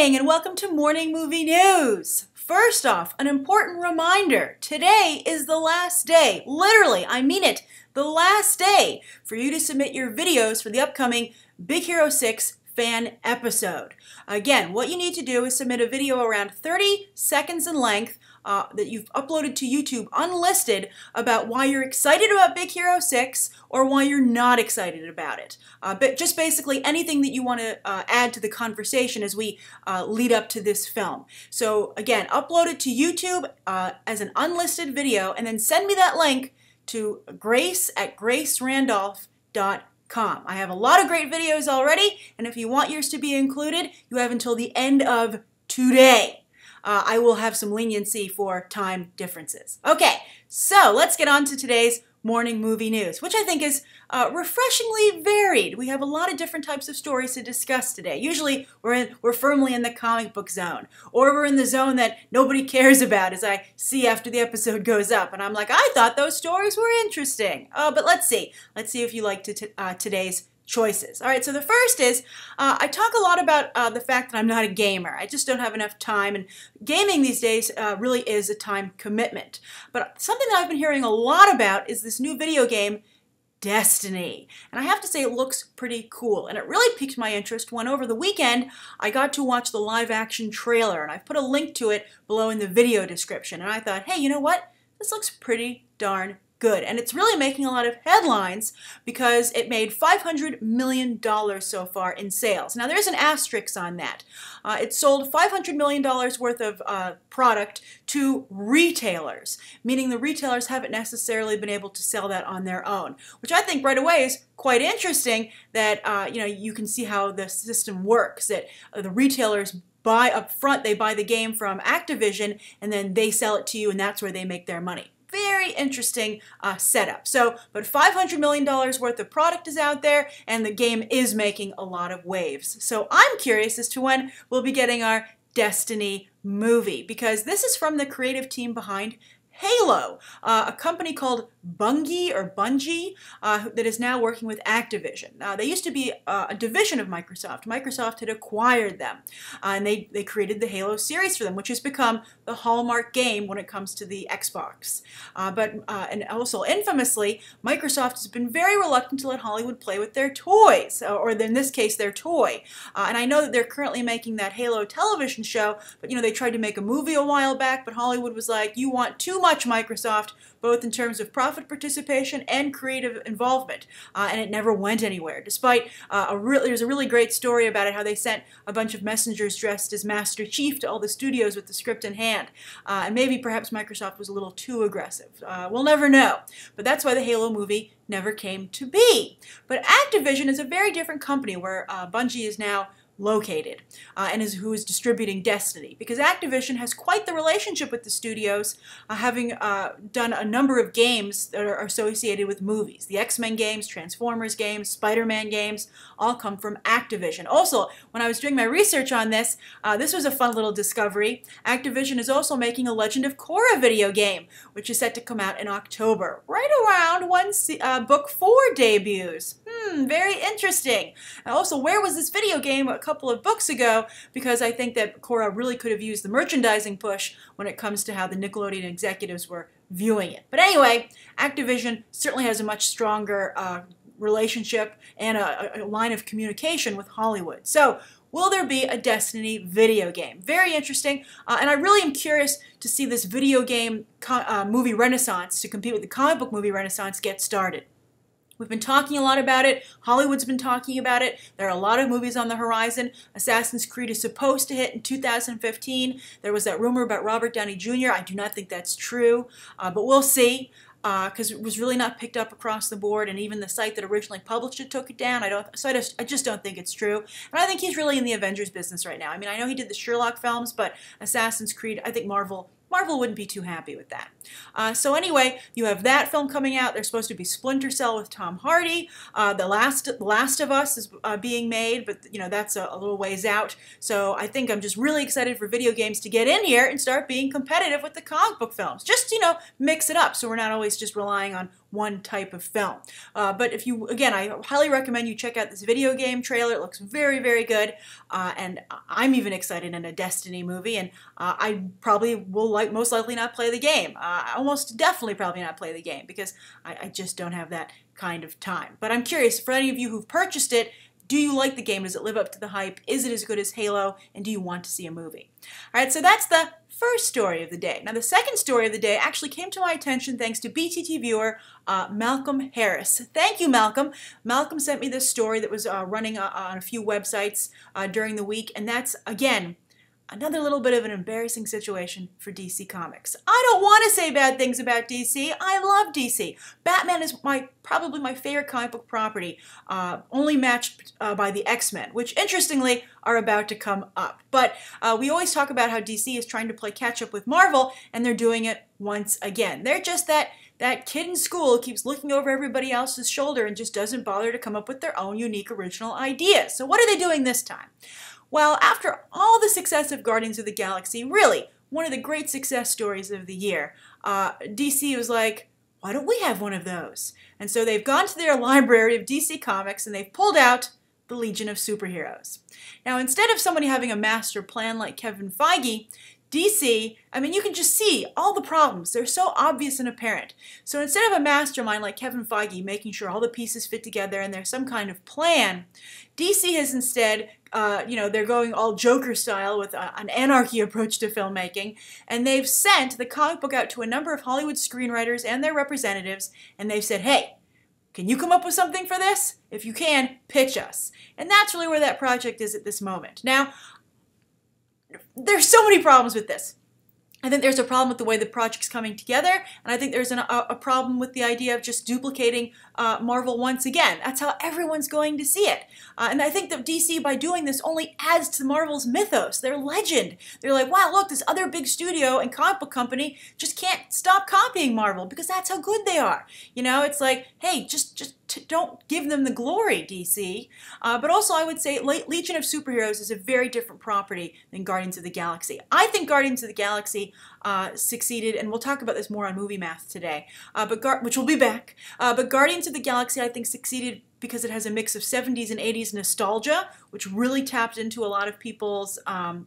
morning and welcome to Morning Movie News. First off, an important reminder. Today is the last day, literally, I mean it, the last day for you to submit your videos for the upcoming Big Hero 6 fan episode. Again, what you need to do is submit a video around 30 seconds in length that you've uploaded to YouTube unlisted about why you're excited about Big Hero 6 or why you're not excited about it. But just basically anything that you want to add to the conversation as we lead up to this film. So again, upload it to YouTube as an unlisted video and then send me that link to grace@gracerandolph.com. I have a lot of great videos already, and if you want yours to be included, you have until the end of today. I will have some leniency for time differences. Okay, so let's get on to today's morning movie news, which I think is refreshingly varied. We have a lot of different types of stories to discuss today. Usually we're firmly in the comic book zone, or we're in the zone that nobody cares about, as I see after the episode goes up, and I'm like, I thought those stories were interesting. But let's see if you like today's choices. All right, so the first is, I talk a lot about the fact that I'm not a gamer. I just don't have enough time, and gaming these days really is a time commitment. But something that I've been hearing a lot about is this new video game, Destiny. And I have to say it looks pretty cool, and it really piqued my interest when over the weekend I got to watch the live action trailer, and I've put a link to it below in the video description, and I thought, hey, you know what? This looks pretty darn good. And it's really making a lot of headlines because it made $500 million so far in sales. Now there's an asterisk on that. It sold $500 million worth of product to retailers, meaning the retailers haven't necessarily been able to sell that on their own, which I think right away is quite interesting that you can see how the system works, that the retailers buy up front, they buy the game from Activision, and then they sell it to you, and that's where they make their money. Very interesting setup. But $500 million worth of product is out there, and the game is making a lot of waves. So I'm curious as to when we'll be getting our Destiny movie, because this is from the creative team behind Halo, a company called Bungie that is now working with Activision. They used to be a division of Microsoft. Microsoft had acquired them, and they created the Halo series for them, which has become the hallmark game when it comes to the Xbox. And also infamously, Microsoft has been very reluctant to let Hollywood play with their toys, or in this case, their toy. And I know that they're currently making that Halo television show, but they tried to make a movie a while back, but Hollywood was like, you want too much, Microsoft, both in terms of profit participation and creative involvement, and it never went anywhere. Despite there's a really great story about it, how they sent a bunch of messengers dressed as Master Chief to all the studios with the script in hand, and maybe perhaps Microsoft was a little too aggressive. We'll never know, but that's why the Halo movie never came to be. But Activision is a very different company, where Bungie is now located, and who is distributing Destiny, because Activision has quite the relationship with the studios, having done a number of games that are associated with movies. The X-Men games, Transformers games, Spider-Man games, all come from Activision. Also, when I was doing my research on this, this was a fun little discovery. Activision is also making a Legend of Korra video game, which is set to come out in October, right around when Book 4 debuts. Very interesting. And also, where was this video game a couple of books ago? Because I think that Korra really could have used the merchandising push when it comes to how the Nickelodeon executives were viewing it. But anyway, Activision certainly has a much stronger relationship and a line of communication with Hollywood. So, will there be a Destiny video game? Very interesting, and I really am curious to see this video game movie renaissance to compete with the comic book movie renaissance get started. We've been talking a lot about it. Hollywood's been talking about it. There are a lot of movies on the horizon. Assassin's Creed is supposed to hit in 2015. There was that rumor about Robert Downey Jr. I do not think that's true, but we'll see, because it was really not picked up across the board, and even the site that originally published it took it down. I just don't think it's true. And I think he's really in the Avengers business right now. I mean, I know he did the Sherlock films, but Assassin's Creed, I think Marvel wouldn't be too happy with that. So anyway, you have that film coming out. There's supposed to be Splinter Cell with Tom Hardy. The Last of Us is being made, but that's a little ways out. So I think I'm just really excited for video games to get in here and start being competitive with the comic book films. Just mix it up, so we're not always just relying on one type of film. But if you, again, I highly recommend you check out this video game trailer. It looks very, very good. And I'm even excited in a Destiny movie, and I probably will most likely not play the game. Almost definitely probably not play the game because I just don't have that kind of time. But I'm curious, for any of you who've purchased it, do you like the game? Does it live up to the hype? Is it as good as Halo? And do you want to see a movie? All right, so that's the first story of the day. Now, the second story of the day actually came to my attention thanks to BTT viewer Malcolm Harris. Thank you, Malcolm. Malcolm sent me this story that was running on a few websites during the week, and that's, again, another little bit of an embarrassing situation for DC Comics. I don't want to say bad things about DC. I love DC. Batman is probably my favorite comic book property, only matched by the X-Men, which interestingly are about to come up. But we always talk about how DC is trying to play catch up with Marvel, and they're doing it once again. They're just that kid in school who keeps looking over everybody else's shoulder and just doesn't bother to come up with their own unique original ideas. So what are they doing this time? Well, after all the success of Guardians of the Galaxy, really one of the great success stories of the year, DC was like, why don't we have one of those? And so they've gone to their library of DC Comics and they've pulled out the Legion of Superheroes. Now, instead of somebody having a master plan like Kevin Feige, DC, I mean, you can just see all the problems. They're so obvious and apparent. So instead of a mastermind like Kevin Feige making sure all the pieces fit together and there's some kind of plan, DC has instead, they're going all Joker style with an anarchy approach to filmmaking, and they've sent the comic book out to a number of Hollywood screenwriters and their representatives, and they've said, hey, can you come up with something for this? If you can, pitch us. And that's really where that project is at this moment. Now, there's so many problems with this. I think there's a problem with the way the project's coming together, and I think there's a problem with the idea of just duplicating Marvel once again. That's how everyone's going to see it. And I think that DC, by doing this, only adds to Marvel's mythos, their legend. They're like, wow, look, this other big studio and comic book company just can't stop copying Marvel because that's how good they are. You know, it's like, hey, just don't give them the glory, DC. But also, I would say Legion of Superheroes is a very different property than Guardians of the Galaxy. I think Guardians of the Galaxy succeeded, and we'll talk about this more on Movie Math today, which will be back. But Guardians of the Galaxy, I think, succeeded because it has a mix of 70s and 80s nostalgia, which really tapped into a lot of people's, fun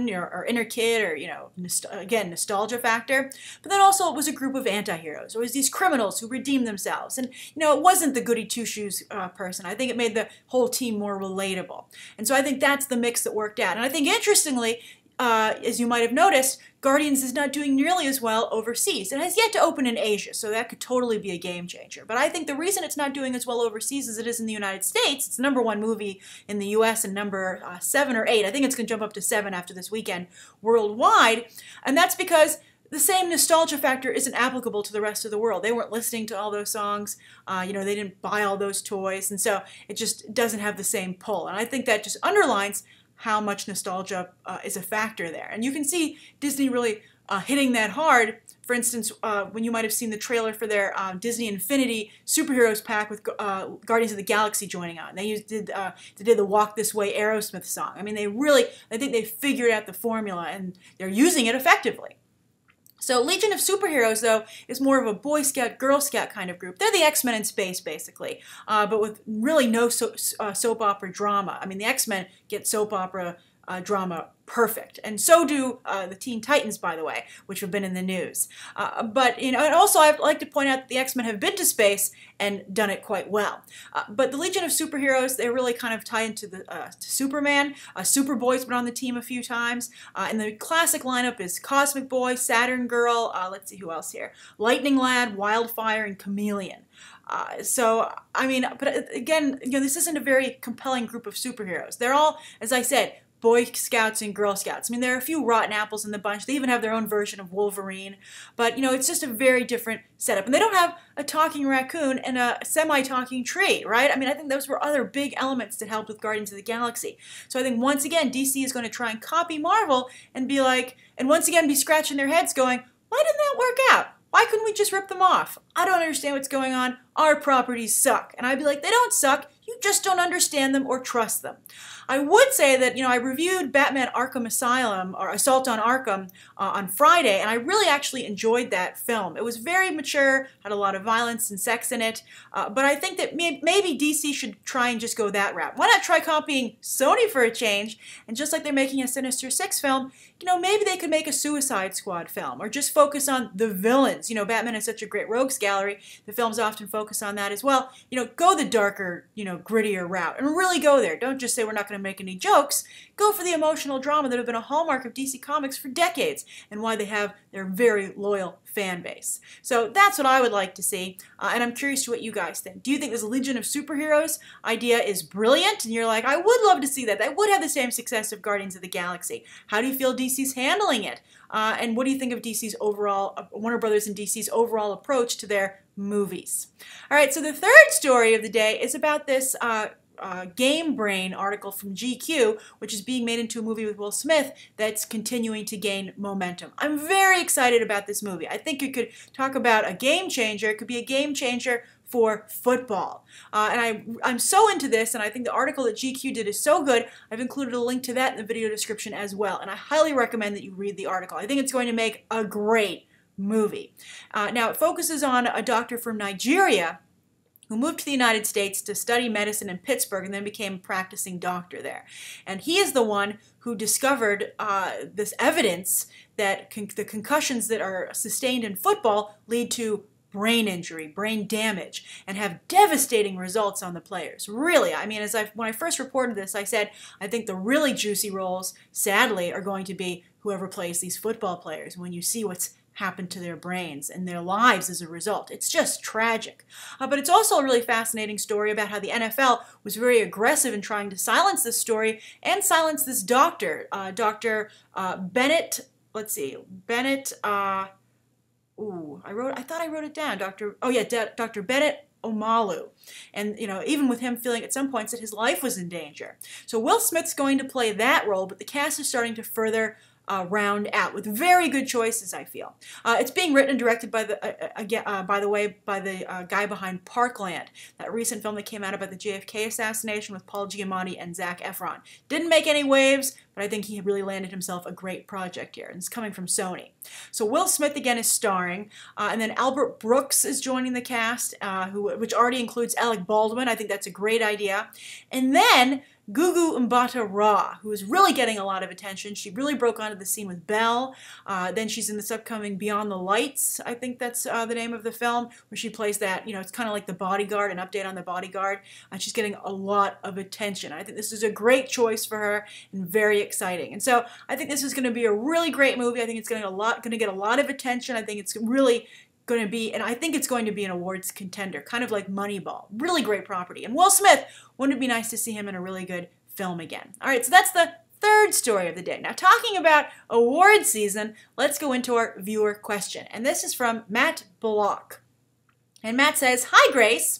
or inner kid or, again, nostalgia factor. But then also it was a group of anti-heroes. It was these criminals who redeemed themselves. And, it wasn't the goody two-shoes person. I think it made the whole team more relatable. And so I think that's the mix that worked out. And I think, interestingly, as you might have noticed, Guardians is not doing nearly as well overseas. It has yet to open in Asia, so that could totally be a game changer. But I think the reason it's not doing as well overseas as it is in the United States, it's the #1 movie in the US and number 7 or 8. I think it's going to jump up to 7 after this weekend worldwide. And that's because the same nostalgia factor isn't applicable to the rest of the world. They weren't listening to all those songs. They didn't buy all those toys. And so it just doesn't have the same pull. And I think that just underlines how much nostalgia is a factor there. And you can see Disney really hitting that hard. For instance, when you might have seen the trailer for their Disney Infinity Superheroes pack with Guardians of the Galaxy joining on. They did the Walk This Way Aerosmith song. I mean, I think they figured out the formula and they're using it effectively. So Legion of Superheroes, though, is more of a Boy Scout, Girl Scout kind of group. They're the X-Men in space, basically, but with really no soap opera drama. I mean, the X-Men get soap opera drama perfect, and so do the Teen Titans, by the way, which have been in the news. But and also I'd like to point out that the X-Men have been to space and done it quite well. But the Legion of Superheroes, they really kind of tie into the to Superman. Superboy's been on the team a few times, and the classic lineup is Cosmic Boy, Saturn Girl. Let's see who else here: Lightning Lad, Wildfire, and Chameleon. So, I mean, but again, this isn't a very compelling group of superheroes. They're all, as I said, Boy Scouts and Girl Scouts. I mean, there are a few rotten apples in the bunch. They even have their own version of Wolverine. But, it's just a very different setup. And they don't have a talking raccoon and a semi-talking tree, right? I mean, I think those were other big elements that helped with Guardians of the Galaxy. So I think, once again, DC is going to try and copy Marvel and be like, and once again be scratching their heads going, why didn't that work out? Why couldn't we just rip them off? I don't understand what's going on. Our properties suck. And I'd be like, they don't suck. You just don't understand them or trust them. I would say that, I reviewed Batman Arkham Asylum, or Assault on Arkham, on Friday, and I really actually enjoyed that film. It was very mature, had a lot of violence and sex in it, but I think that maybe DC should try and just go that route. Why not try copying Sony for a change, and just like they're making a Sinister Six film, maybe they could make a Suicide Squad film, or just focus on the villains. Batman has such a great rogues gallery, the films often focus on that as well. Go the darker, grittier route, and really go there. Don't just say we're not going to make any jokes. Go for the emotional drama that have been a hallmark of DC Comics for decades, and why they have their very loyal fan base. So that's what I would like to see, and I'm curious to what you guys think. Do you think this Legion of Superheroes idea is brilliant, and you're like, I would love to see that. That would have the same success of Guardians of the Galaxy. How do you feel DC's handling it? And what do you think of DC's overall, Warner Brothers and DC's overall approach to their movies? All right, so the third story of the day is about this Game Brain article from GQ, which is being made into a movie with Will Smith that's continuing to gain momentum. I'm very excited about this movie. I think it could talk about a game changer. It could be a game changer for football. And I'm so into this, and I think the article that GQ did is so good, I've included a link to that in the video description as well. And I highly recommend that you read the article. I think it's going to make a great movie. Now, it focuses on a doctor from Nigeria who moved to the United States to study medicine in Pittsburgh and then became a practicing doctor there. And he is the one who discovered this evidence that the concussions that are sustained in football lead to brain injury, brain damage, and have devastating results on the players. Really, I mean, when I first reported this, I said, I think the really juicy roles, sadly, are going to be whoever plays these football players when you see what's happened to their brains and their lives as a result. It's just tragic. But it's also a really fascinating story about how the NFL was very aggressive in trying to silence this story and silence this doctor, Dr. Bennett, let's see, Bennett, I thought I wrote it down, Dr. Bennett Omalu. And, even with him feeling at some points that his life was in danger. So Will Smith's going to play that role, but the cast is starting to further round out with very good choices, I feel. It's being written and directed by the guy behind Parkland, that recent film that came out about the JFK assassination with Paul Giamatti and Zac Efron. Didn't make any waves, but I think he really landed himself a great project here, and it's coming from Sony. So Will Smith again is starring, and then Albert Brooks is joining the cast, which already includes Alec Baldwin. I think that's a great idea. And then Gugu Mbatha-Raw, who is really getting a lot of attention. She really broke onto the scene with Belle. Then she's in this upcoming Beyond the Lights, I think that's the name of the film, where she plays that, it's kind of like The Bodyguard, an update on The Bodyguard. And she's getting a lot of attention. I think this is a great choice for her and very exciting. And so I think this is going to be a really great movie. I think it's going to get a lot of attention. I think it's really going to be, and I think it's going to be an awards contender, kind of like Moneyball. Really great property. And Will Smith, wouldn't it be nice to see him in a really good film again? All right, so that's the third story of the day. Now, talking about award season, let's go into our viewer question. And this is from Matt Bullock. And Matt says, "Hi, Grace.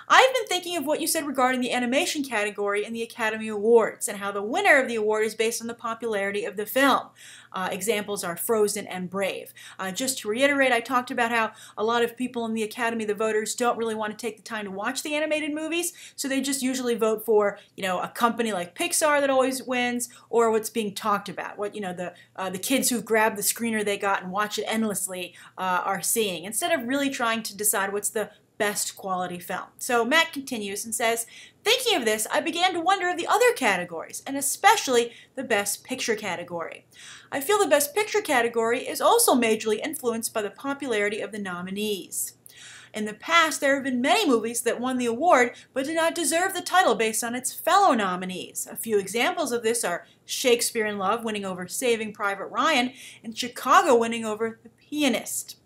I've been thinking of what you said regarding the animation category in the Academy Awards and how the winner of the award is based on the popularity of the film. Examples are Frozen and Brave. Just to reiterate, I talked about how a lot of people in the Academy, the voters, don't really want to take the time to watch the animated movies, so they just usually vote for, a company like Pixar that always wins, or what's being talked about, what, the kids who've grabbed the screener they got and watch it endlessly are seeing, instead of really trying to decide what's the best quality film." So Matt continues and says, "Thinking of this, I began to wonder of the other categories, and especially the Best Picture category. I feel the Best Picture category is also majorly influenced by the popularity of the nominees. In the past, there have been many movies that won the award but did not deserve the title based on its fellow nominees. A few examples of this are Shakespeare in Love winning over Saving Private Ryan and Chicago winning over The Pianist.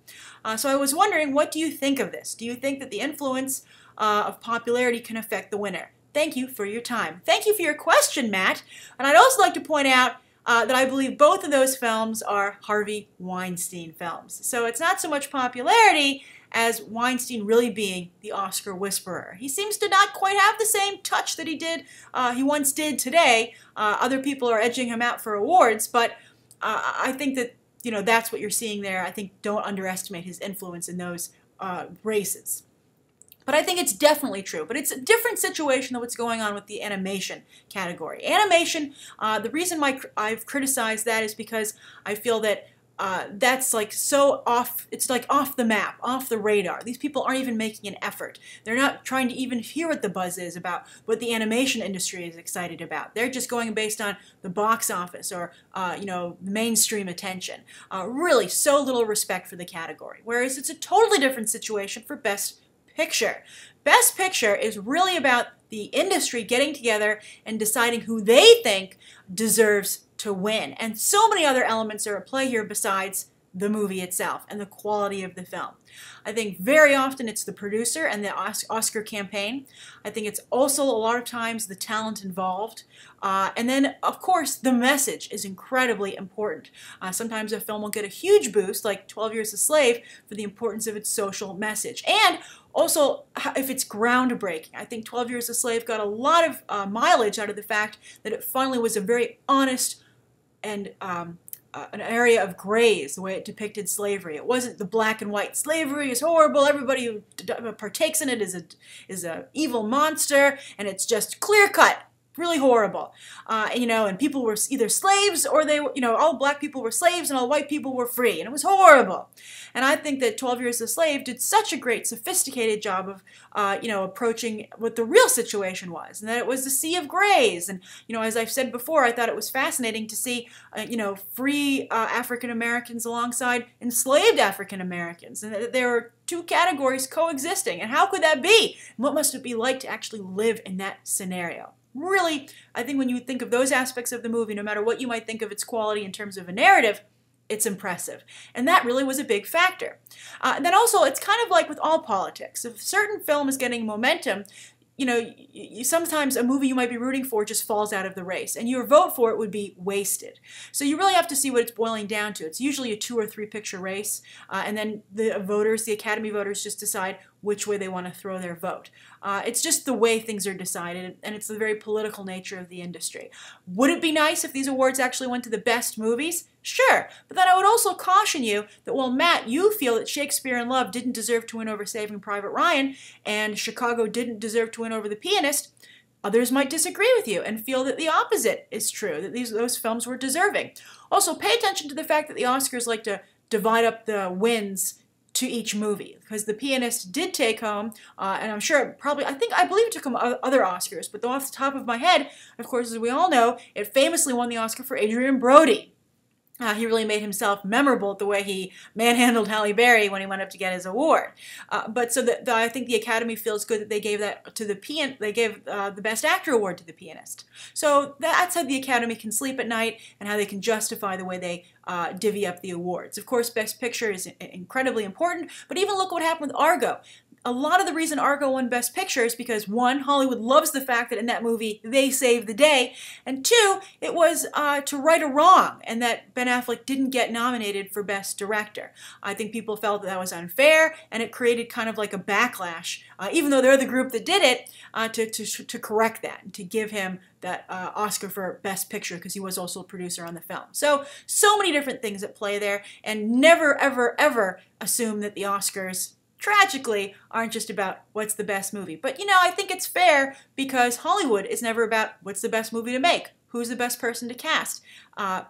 So I was wondering, what do you think of this? Do you think that the influence of popularity can affect the winner? Thank you for your time." Thank you for your question, Matt. And I'd also like to point out that I believe both of those films are Harvey Weinstein films. So it's not so much popularity as Weinstein really being the Oscar whisperer. He seems to not quite have the same touch that he once did today. Other people are edging him out for awards, but I think that that's what you're seeing there. I think don't underestimate his influence in those races. But I think it's definitely true. But it's a different situation than what's going on with the animation category. Animation, the reason why I've criticized that is because I feel that that's like so off, it's like off the map, off the radar. These people aren't even making an effort. They're not trying to even hear what the buzz is about what the animation industry is excited about. They're just going based on the box office or, you know, mainstream attention. Really, so little respect for the category. Whereas it's a totally different situation for Best Picture. Best Picture is really about the industry getting together and deciding who they think deserves to win. And so many other elements are at play here besides the movie itself and the quality of the film. I think very often it's the producer and the Oscar campaign. I think it's also a lot of times the talent involved. And then, of course, the message is incredibly important. Sometimes a film will get a huge boost, like 12 Years a Slave, for the importance of its social message. And also, if it's groundbreaking. I think 12 Years a Slave got a lot of mileage out of the fact that it finally was a very honest and an area of grays, the way it depicted slavery. It wasn't the black and white. Slavery is horrible. Everybody who partakes in it is a evil monster, and it's just clear cut. Really horrible. You know, and people were either slaves or they were, you know, all black people were slaves and all white people were free. And it was horrible. And I think that 12 Years a Slave did such a great, sophisticated job of, you know, approaching what the real situation was. And that it was the sea of grays. And, you know, as I've said before, I thought it was fascinating to see, you know, free African Americans alongside enslaved African Americans. And that there were two categories coexisting. And how could that be? What must it be like to actually live in that scenario? Really, I think when you think of those aspects of the movie, no matter what you might think of its quality in terms of a narrative, it's impressive. And that really was a big factor. Then also, it's kind of like with all politics. If a certain film is getting momentum, you know, sometimes a movie you might be rooting for just falls out of the race, and your vote for it would be wasted. So you really have to see what it's boiling down to. It's usually a 2 or 3 picture race, and then the voters, the Academy voters, just decide which way they want to throw their vote. It's just the way things are decided, and it's the very political nature of the industry. Would it be nice if these awards actually went to the best movies? Sure, but then I would also caution you that while Matt, you feel that Shakespeare in Love didn't deserve to win over Saving Private Ryan, and Chicago didn't deserve to win over The Pianist, others might disagree with you and feel that the opposite is true, that those films were deserving. Also, pay attention to the fact that the Oscars like to divide up the wins to each movie, because The Pianist did take home, and I'm sure probably, I believe it took home other Oscars, but off the top of my head, of course, as we all know, it famously won the Oscar for Adrian Brody. He really made himself memorable the way he manhandled Halle Berry when he went up to get his award. But so I think the Academy feels good that they gave that to they gave the Best Actor award to The Pianist. So that's how the Academy can sleep at night and how they can justify the way they divvy up the awards. Of course, Best Picture is incredibly important, but even look what happened with Argo. A lot of the reason Argo won Best Picture is because, one, Hollywood loves the fact that in that movie they saved the day, and two, it was to right a wrong, and that Ben Affleck didn't get nominated for Best Director. I think people felt that was unfair, and it created kind of like a backlash, even though they're the group that did it, to correct that, and to give him that Oscar for Best Picture, because he was also a producer on the film. So many different things at play there, and never, ever, ever assume that the Oscars tragically aren't just about what's the best movie. But, you know, I think it's fair because Hollywood is never about what's the best movie to make, who's the best person to cast.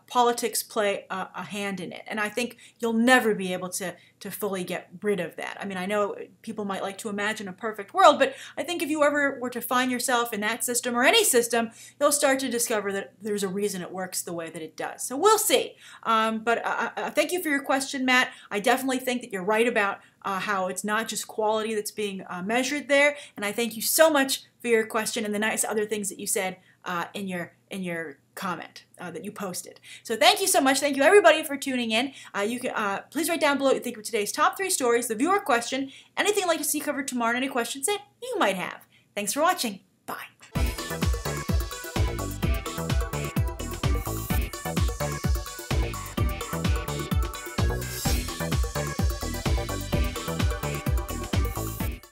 Politics play a hand in it, and I think you'll never be able to fully get rid of that. I mean, I know people might like to imagine a perfect world, but I think if you ever were to find yourself in that system or any system, you'll start to discover that there's a reason it works the way that it does. So we'll see. But thank you for your question, Matt. I definitely think that you're right about how it's not just quality that's being measured there, and I thank you so much for your question and the nice other things that you said in your comment that you posted. So thank you so much. Thank you everybody for tuning in. You can please write down below what you think of today's top 3 stories, the viewer question, anything you'd like to see covered tomorrow, and any questions that you might have. Thanks for watching.